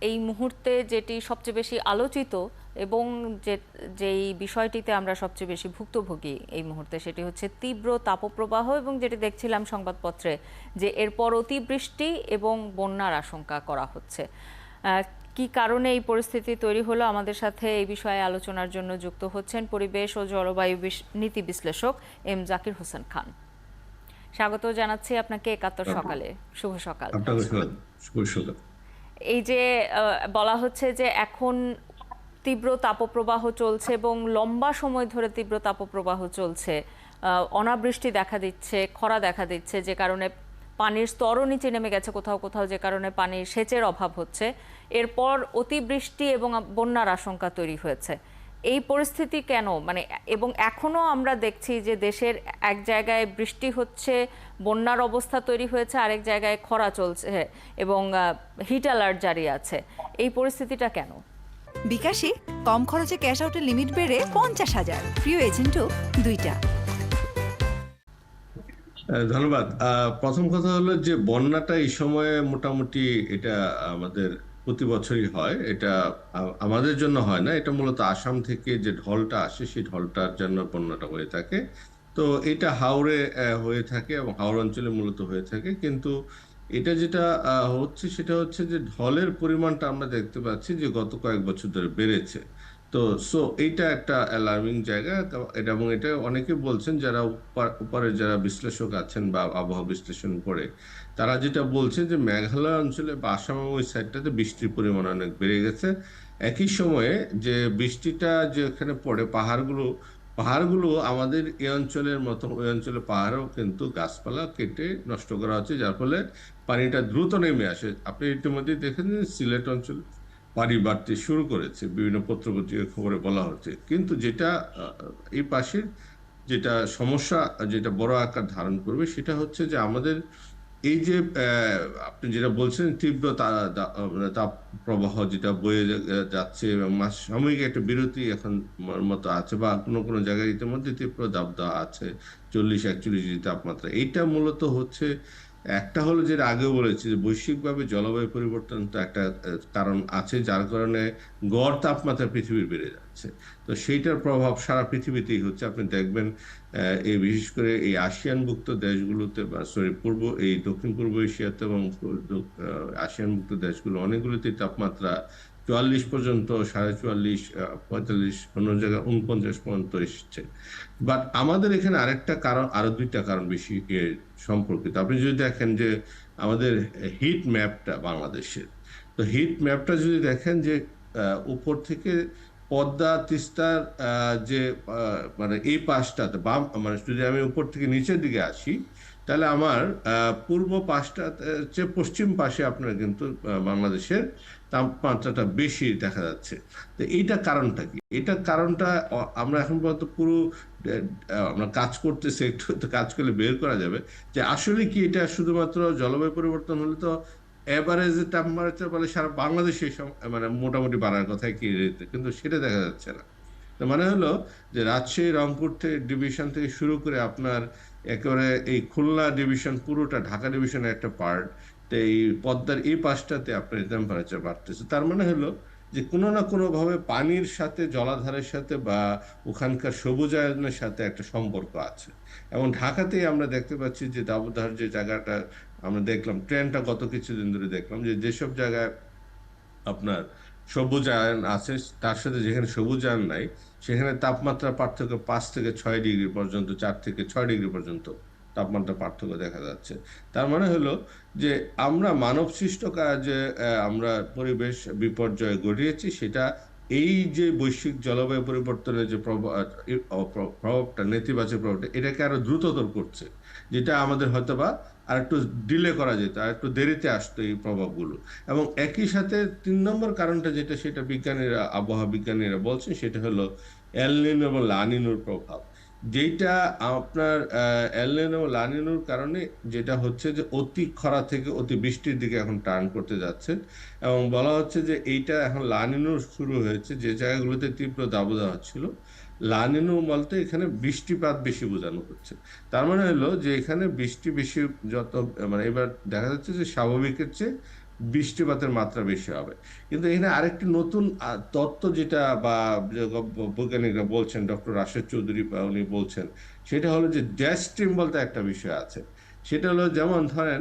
এই মুহূর্তে যেটি সবচেয়ে বেশি আলোচিত এবং যেই বিষয়টিতে আমরা সবচেয়ে বেশি ভুক্তভোগী এই মুহূর্তে, সেটি হচ্ছে তীব্র তাপপ্রবাহ, এবং যেটি দেখছিলাম সংবাদপত্রে যে এরপর অতিবৃষ্টি এবং বন্যার আশঙ্কা করা হচ্ছে। কি কারণে এই পরিস্থিতি তৈরি হলো, আমাদের সাথে এই বিষয়ে আলোচনার জন্য যুক্ত হচ্ছেন পরিবেশ ও জলবায়ু নীতি বিশ্লেষক এম জাকির হোসেন খান। স্বাগত জানাচ্ছি আপনাকে একাত্তর সকালে। শুভ সকাল। এই যে বলা হচ্ছে যে এখন তীব্র তাপপ্রবাহ চলছে এবং লম্বা সময় ধরে তীব্র তাপপ্রবাহ চলছে, অনাবৃষ্টি দেখা দিচ্ছে, খরা দেখা দিচ্ছে, যে কারণে পানির স্তরও নিচে নেমে গেছে কোথাও কোথাও, যে কারণে পানির সেচের অভাব হচ্ছে। এরপর অতিবৃষ্টি এবং বন্যার আশঙ্কা তৈরি হয়েছে। এই পরিস্থিতি কেন, মানে, এবং এখনো আমরা দেখছি যে দেশের এক জায়গায় বৃষ্টি হচ্ছে, বন্যার অবস্থা তৈরি হয়েছে, আরেক জায়গায় খরা চলছে এবং হিট অ্যালার্ট জারি আছে। এই পরিস্থিতিটা কেন? বিকাশে কম খরচে ক্যাশ আউটের লিমিট বেড়ে 50,000, প্রিয় এজেন্টও 2টা। ধন্যবাদ। প্রথম কথা হলো যে বন্যাটা এই সময়ে মোটামুটি এটা আমাদের প্রতি বছরই হয়। এটা আমাদের জন্য হয় না, এটা মূলত আসাম থেকে যে ঢলটা আসে সেই ঢলটার জন্য বন্যাটা হয়ে থাকে। তো এটা হাওড়ে হয়ে থাকে এবং হাওড় অঞ্চলে মূলত হয়ে থাকে। কিন্তু এটা যেটা হচ্ছে সেটা হচ্ছে যে ঢলের পরিমাণটা আমরা দেখতে পাচ্ছি যে গত কয়েক বছর ধরে বেড়েছে। তো এইটা একটা অ্যালার্মিং জায়গা। এটা এবং এটা অনেকে বলছেন যারা উপরে যারা বিশ্লেষক আছেন বা আবহাওয়া বিশ্লেষণ করে, তারা যেটা বলছেন যে মেঘালয় অঞ্চলে বা আসাম ওই সাইডটাতে বৃষ্টির পরিমাণ অনেক বেড়ে গেছে। একই সময়ে যে বৃষ্টিটা যেখানে পড়ে পাহাড়গুলো আমাদের এই অঞ্চলের মতো ওই অঞ্চলে পাহাড়ও কিন্তু গাছপালা কেটে নষ্ট করা হচ্ছে, যার ফলে পানিটা দ্রুত নেমে আসে। আপনি ইতিমধ্যে দেখেন যে সিলেট অঞ্চল পানি বাড়তে শুরু করেছে, বিভিন্ন পত্রপত্রিকার খবরে বলা হচ্ছে। কিন্তু যেটা এই পাশের যেটা সমস্যা, যেটা বড় আকার ধারণ করবে, সেটা হচ্ছে যে আমাদের এই যে আপনি যেটা বলছেন তীব্র তাপ প্রবাহ যেটা বয়ে যাচ্ছে এবং সাময়িক একটা বিরতি এখন মতো আছে, বা কোনো কোনো জায়গায় ইতিমধ্যে তীব্র দাবদাহ আছে, 40-41 তাপমাত্রা। এইটা মূলত হচ্ছে একটা হলো যেটা আগেও বলেছি যে বৈশ্বিকভাবে জলবায়ু পরিবর্তন তো একটা কারণ আছে, যার কারণে গড় তাপমাত্রা পৃথিবীর বেড়ে যাচ্ছে। তো সেইটার প্রভাব সারা পৃথিবীতেই হচ্ছে। আপনি দেখবেন এই বিশেষ করে এই আসিয়ানভুক্ত দেশগুলোতে, বা এই দক্ষিণ পূর্ব এশিয়াতে এবং আসিয়ানভুক্ত দেশগুলো অনেকগুলোতে তাপমাত্রা 44 পর্যন্ত, 44.5, 45, অন্য জায়গায় 49 পর্যন্ত এসেছে। বাট আমাদের এখানে আরেকটা কারণ, আরো দুইটা কারণ বেশি সম্পর্কিত। আপনি যদি দেখেন যে আমাদের হিট ম্যাপটা বাংলাদেশের, তো হিট ম্যাপটা যদি দেখেন যে উপর থেকে পদ্মা তিস্তার যে মানে এই পাশটাতে বাম, মানে যদি আমি উপর থেকে নিচের দিকে আসি, তাহলে আমার পূর্ব পাশটা চেয়ে পশ্চিম পাশে আপনার কিন্তু বাংলাদেশের তাপমাত্রাটা বেশি দেখা যাচ্ছে। তো এইটা কারণটা কি? এটা কারণটা আমরা এখন পর্যন্ত পুরো আমরা কাজ করতেছি, একটু কাজ করলে বের করা যাবে যে আসলে কি এটা শুধুমাত্র জলবায়ু পরিবর্তন হলে তো এভারেজ টেম্পারেচার বলে সারা বাংলাদেশে মানে মোটামুটি বাড়ার কথাই কি, কিন্তু সেটা দেখা যাচ্ছে না। মানে হলো যে রাজশাহী রংপুর থেকে ডিভিশন থেকে শুরু করে আপনার একেবারে এই খুলনা ডিভিশন, পুরোটা ঢাকা ডিভিশনের একটা পার্ট, তো এই পদ্মার এই পাশটাতে আপনার টেম্পারেচার বাড়তেছে। তার মানে হলো যে কোনো না কোনো ভাবে পানির সাথে, জলাধারের সাথে বা ওখানকার সবুজায়নের সাথে একটা সম্পর্ক আছে। এবং ঢাকাতেই আমরা দেখতে পাচ্ছি যে দাবদাহের যে জায়গাটা আমরা দেখলাম, ট্রেনটা গত কিছুদিন ধরে দেখলাম যে যেসব জায়গায় আপনার সবুজায়ন আছে তার সাথে যেখানে সবুজায়ন নাই, সেখানে তাপমাত্রা পার্থক্য 5 থেকে 6 ডিগ্রি পর্যন্ত, 4 থেকে 6 ডিগ্রি পর্যন্ত তাপমাত্রা পার্থক্য দেখা যাচ্ছে। তার মানে হলো যে আমরা মানব সৃষ্ট কাজে আমরা পরিবেশ বিপর্যয় ঘটিয়েছি, সেটা এই যে বৈশ্বিক জলবায়ু পরিবর্তনের যে প্রভাবটা, নেতিবাচক প্রভাবটা, এটাকে আরো দ্রুততর করছে, যেটা আমাদের হয়তোবা আর একটু ডিলে করা যেত, আর একটু দেরিতে আসতো এই প্রভাবগুলো। এবং একই সাথে 3 নম্বর কারণটা যেটা, সেটা বিজ্ঞানীরা, আবহাওয়া বিজ্ঞানীরা বলছেন, সেটা হলো এল নিনো এবং লা নিনোর প্রভাব। যেটা আপনার এল নিনো এবং লা নিনোর কারণে যেটা হচ্ছে যে অতি খরা থেকে অতি বৃষ্টির দিকে এখন টার্ন করতে যাচ্ছে। এবং বলা হচ্ছে যে এইটা এখন লা নিনো শুরু হয়েছে, যে জায়গাগুলোতে তীব্র দাবদাহ ছিল, লা নিনো বলতে এখানে বৃষ্টিপাত বেশি বোঝানো হচ্ছে। তার মানে হলো যে এখানে বৃষ্টি বেশি, যত মানে এবার দেখা যাচ্ছে যে স্বাভাবিকের চেয়ে বৃষ্টিপাতের মাত্রা বেশি হবে। কিন্তু এখানে আরেকটি নতুন তত্ত্ব যেটা বা যে বৈজ্ঞানিকরা বলছেন, ডক্টর রাশেদ চৌধুরী বা উনি বলছেন, সেটা হলো যে জেট স্ট্রিম বলতে একটা বিষয় আছে। সেটা হলো যেমন ধরেন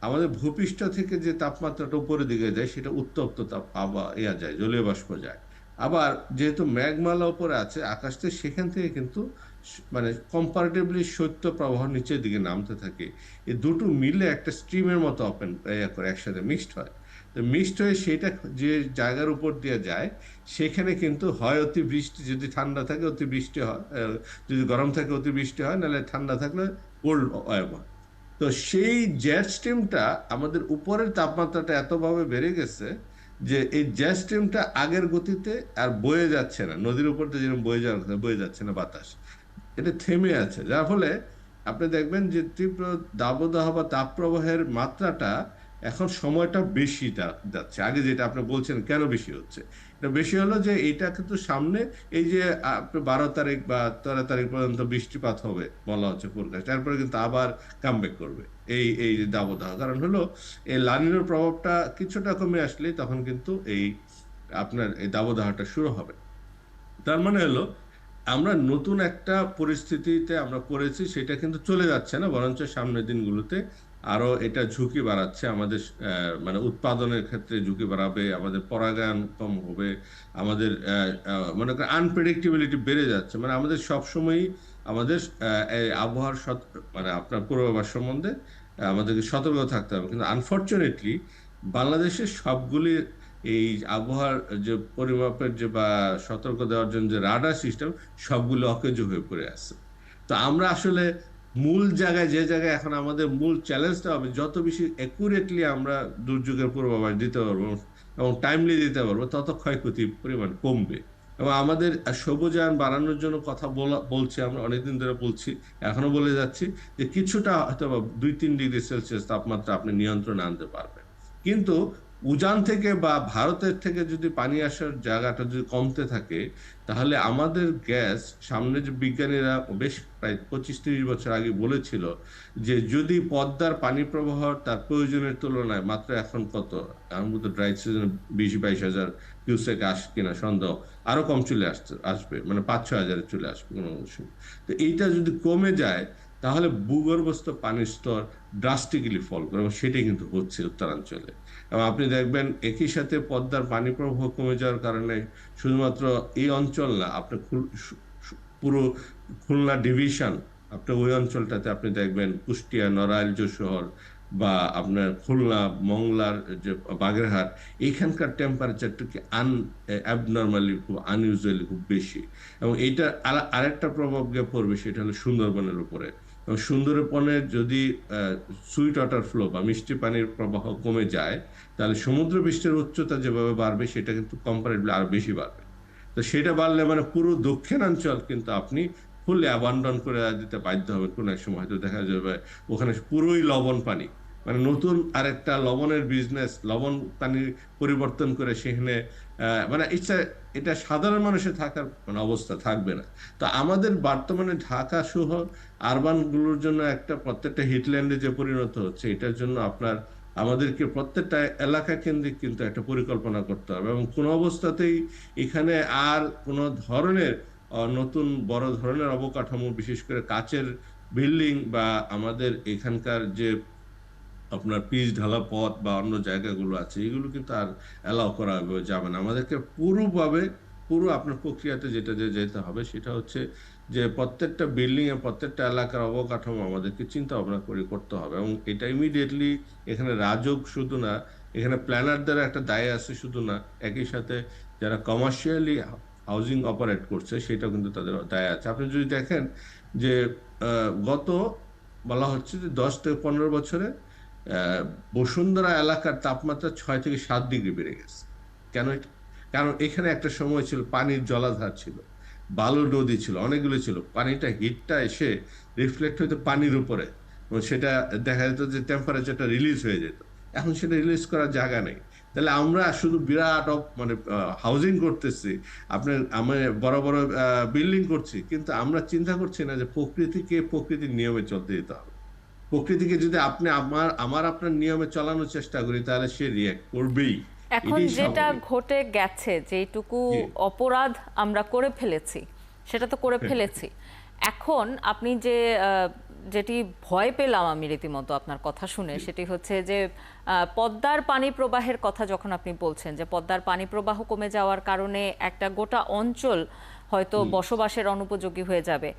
আমাদের ভূপৃষ্ঠ থেকে যে তাপমাত্রাটা উপরের দিকে যায় সেটা উত্তপ্ত তাপ যায়, জলীয় বাষ্প যায়। আবার যেহেতু মেঘমালা উপরে আছে আকাশ থেকে, সেখান থেকে কিন্তু মানে কম্পারেটিভলি শৈত্য প্রবাহ নিচের দিকে নামতে থাকে। এই দুটো মিলে একটা স্ট্রিমের মতো ওপেন করে একসাথে মিক্সড হয়। তো মিক্সড হয়ে সেটা যে জায়গার উপর দিয়ে যায় সেখানে কিন্তু হয় অতিবৃষ্টি, যদি ঠান্ডা থাকে অতিবৃষ্টি হয়, যদি গরম থাকে অতিবৃষ্টি হয়, নাহলে ঠান্ডা থাকলে কোল্ড হয়। তো সেই জেট স্ট্রিমটা আমাদের উপরের তাপমাত্রাটা এতভাবে বেড়ে গেছে যে এই জেট স্ট্রিমটা আগের গতিতে আর বয়ে যাচ্ছে না, নদীর উপর দিয়ে যেরকম বয়ে যাওয়ার কথা বয়ে যাচ্ছে না বাতাস, এটা থেমে আছে। যার ফলে আপনি দেখবেন যে তীব্র দাবদাহ বা তাপপ্রবাহের মাত্রাটা এখন সময়টা বেশি যাচ্ছে। আগে যেটা আপনি বলছেন কেন বেশি হচ্ছে, এটা বেশি হলো যে এটা কিন্তু সামনে এই যে আপনি 12 তারিখ বা 13 তারিখ পর্যন্ত বৃষ্টিপাত হবে বলা হচ্ছে ফোরকাস্ট, তারপরে কিন্তু আবার কামব্যাক করবে এই যে দাবদাহ। কারণ হলো এই লানিনোর প্রভাবটা কিছুটা কমে আসলেই তখন কিন্তু এই আপনার এই দাবদাহটা শুরু হবে। তার মানে হলো আমরা নতুন একটা পরিস্থিতিতে আমরা পড়েছি, সেটা কিন্তু চলে যাচ্ছে না, বরঞ্চ সামনের দিনগুলোতে আরো এটা ঝুঁকি বাড়াচ্ছে আমাদের, মানে উৎপাদনের ক্ষেত্রে ঝুঁকি বাড়াবে, আমাদের পরাগায়ন কম হবে, আমাদের মনে করেন আনপ্রেডিক্টেবিলিটি বেড়ে যাচ্ছে। মানে আমাদের সবসময়ই আমাদের এই আবহাওয়ার মানে আপনার পূর্বাভাস সম্বন্ধে আমাদেরকে সতর্ক থাকতে হবে। কিন্তু আনফরচুনেটলি বাংলাদেশের সবগুলি এই আবহাওয়ার যে পরিমাপের যে বা সতর্ক দেওয়ার জন্য যে রাডার সিস্টেম, সবগুলো অকেজো হয়ে পড়ে আছে। তো আমরা আসলে মূল জায়গায়, যে জায়গায় এখন আমাদের মূল চ্যালেঞ্জটা হবে, যত বেশি অ্যাকুরেটলি আমরা দুর্যোগের পূর্বাভাস দিতে পারবো এবং টাইমলি দিতে পারবো, তত ক্ষয়ক্ষতির পরিমাণ কমবে। এবং আমাদের সবুজায়ন বাড়ানোর জন্য কথা বলছি, আমরা অনেকদিন ধরে বলছি, এখনো বলে যাচ্ছি যে কিছুটা হয়তো 2-3 ডিগ্রি সেলসিয়াস তাপমাত্রা আপনি নিয়ন্ত্রণে আনতে পারবেন। কিন্তু উজান থেকে বা ভারতের থেকে যদি পানি আসার জায়গাটা যদি কমতে থাকে, তাহলে আমাদের গ্যাস, সামনে যে বিজ্ঞানীরা বেশ প্রায় 25-30 বছর আগে বলেছিল যে যদি পদ্মার পানি প্রবাহ তার প্রয়োজনের তুলনায় মাত্র এখন কত, এখন মতো ড্রাই সিজনে 20-22 হাজার কিউসেক আসে কিনা সন্দেহ, আরো কম চলে আসবে, মানে 5-6 হাজারে চলে আসবে কোনো মৌসুমে। তো এইটা যদি কমে যায় তাহলে ভূগর্ভস্থ পানির স্তর ড্রাস্টিক্যালি ফল করে, এবং সেটাই কিন্তু হচ্ছে উত্তরাঞ্চলে। এবং আপনি দেখবেন একই সাথে পদ্মার পানি প্রবাহ কমে যাওয়ার কারণে শুধুমাত্র এই অঞ্চল না, আপনার পুরো খুলনা ডিভিশন, আপনার ওই অঞ্চলটাতে আপনি দেখবেন কুষ্টিয়া, নড়াইল, যশোর বা আপনার খুলনা, মংলার যে বাগেরহাট, এইখানকার টেম্পারেচারটা কি অ্যাবনর্মালি, খুব আনইউজুয়ালি খুব বেশি। এবং এইটা আরেকটা প্রভাব গিয়ে পড়বে, সেটা হলো সুন্দরবনের উপরে। এবং সুন্দরবনের যদি সুইট ওয়াটার ফ্লো বা মিষ্টি পানির প্রবাহ কমে যায়, তাহলে সমুদ্র পৃষ্ঠের উচ্চতা যেভাবে বাড়বে সেটা কিন্তু কম্পারেটিভলি আরো বেশি বাড়বে। তো সেটা বাড়লে মানে পুরো দক্ষিণাঞ্চল কিন্তু আপনি ফুললি অ্যাবান্ডন করে দিতে বাধ্য হবেন। কোনো এক সময় হয়তো দেখা যাবে ওখানে পুরোই লবণ পানি, মানে নতুন আরেকটা লবণের বিজনেস, লবণ পানি পরিবর্তন করে সেখানে মানে এটা সাধারণ মানুষের থাকার মানে অবস্থা থাকবে না। তো আমাদের বর্তমানে ঢাকা সহ আরবান গুলোর জন্য একটা প্রত্যেকটা হিটল্যান্ডে যে পরিণত হচ্ছে, এটার জন্য আমাদেরকে প্রত্যেকটা এলাকা কেন্দ্রিক কিন্তু একটা পরিকল্পনা করতে হবে। এবং কোনো অবস্থাতেই এখানে আর কোনো ধরনের নতুন বড় ধরনের অবকাঠামো, বিশেষ করে কাচের বিল্ডিং বা আমাদের এখানকার যে আপনার পিচ ঢালা পথ বা অন্য জায়গাগুলো আছে, এগুলো কিন্তু আর অ্যালাউ করা যাবে না। আমাদেরকে পুরো আপনার প্রক্রিয়াতে যেটা যেতে হবে সেটা হচ্ছে যে প্রত্যেকটা বিল্ডিং এ, প্রত্যেকটা এলাকার অবকাঠামো আমাদেরকে চিন্তা ভাবনা করে করতে হবে। এবং এটা ইমিডিয়েটলি এখানে রাজক শুধু না, এখানে প্ল্যানারদের একটা দায় আছে শুধু না, একই সাথে যারা কমার্শিয়ালি হাউজিং অপারেট করছে সেটাও কিন্তু তাদের দায় আছে। আপনি যদি দেখেন যে গত বলা হচ্ছে যে 10 থেকে 15 বছরে বসুন্ধরা এলাকার তাপমাত্রা 6 থেকে 7 ডিগ্রি বেড়ে গেছে। কেন কারণ এখানে একটা সময় ছিল পানির জলাধার ছিল, বালু নদী ছিল, অনেকগুলো ছিল, পানিটা হিটটা এসে রিফ্লেক্ট হইতো পানির উপরে এবং সেটা দেখা যেত যে টেম্পারেচারটা রিলিজ হয়ে যেত। এখন সেটা রিলিজ করার জায়গা নেই। তাহলে আমরা শুধু বিরাট মানে হাউজিং করতেছি, আপনার আমরা বড় বড় বিল্ডিং করছি, কিন্তু আমরা চিন্তা করছি না যে প্রকৃতিকে প্রকৃতির নিয়মে চলতে দিতে হবে। প্রকৃতিকে যদি আপনি আমার আপনার নিয়মে চালানোর চেষ্টা করি তাহলে সে রিয়্যাক্ট করবেই। এখন এটাই যেটা স্বাভাবিক। ঘটে গেছে, যেটুকু জি। অপরাধ আমরা করে ফেলেছি সেটা তো করে ফেলেছি। এখন আপনি যেটি ভয় পেলাম আমি রীতিমতো আপনার কথা শুনে, সেটি হচ্ছে যে পদ্মার পানি প্রবাহের কথা যখন আপনি বলছেন যে পদ্মার পানি প্রবাহ কমে যাওয়ার কারণে একটা গোটা অঞ্চল হয়তো বসবাসের অনুপযোগী হয়ে যাবে।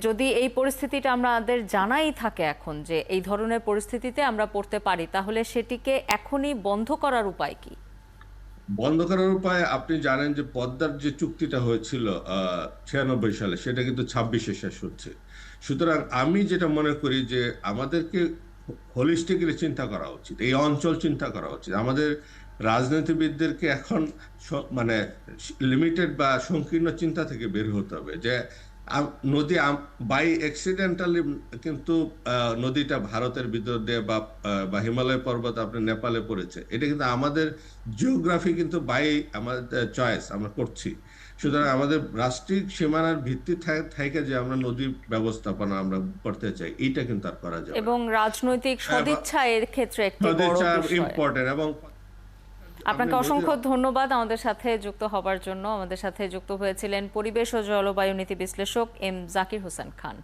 যদি এই পরিস্থিতিটা আমাদের জানাই থাকে এখন যে এই ধরনের পরিস্থিতিতে আমরা পড়তে পারি, তাহলে সেটিকে এখনই বন্ধ করার উপায় কি? বন্ধ করার উপায়, আপনি জানেন যে পদ্মার যে চুক্তিটা হয়েছিল 96 সালে, সেটা কিন্তু 26-এ শেষ হচ্ছে। সুতরাং আমি যেটা মনে করি যে আমাদেরকে হোলিস্টিকলি চিন্তা করা উচিত, এই অঞ্চল চিন্তা করা উচিত। আমাদের রাজনীতিবিদদেরকে এখন মানে লিমিটেড বা সংকীর্ণ চিন্তা থেকে বের হতে হবে যে নদী বাই অ্যাক্সিডেন্টালি কিন্তু নদীটা ভারতের ভিতর দিয়ে বা হিমালয় পর্বত আপনার নেপালে পড়েছে, এটা কিন্তু আমাদের জিওগ্রাফি কিন্তু বাই আমাদের চয়েস আমরা করছি। সুতরাং আমাদের রাষ্ট্রিক সীমানার ভিত্তি থেকে যে আমরা নদী ব্যবস্থাপনা আমরা করতে চাই, এইটা কিন্তু আর করা যাবে না। এবং রাজনৈতিক সদিচ্ছা এর ক্ষেত্রে একটি বড় বিষয়। ইম্পর্টেন্ট। এবং আপনাকে অসংখ্য ধন্যবাদ আমাদের সাথে যুক্ত হবার জন্য। আমাদের সাথে যুক্ত হয়েছিলেন পরিবেশ ও জলবায়ু নীতি বিশ্লেষক এম জাকির হোসেন খান।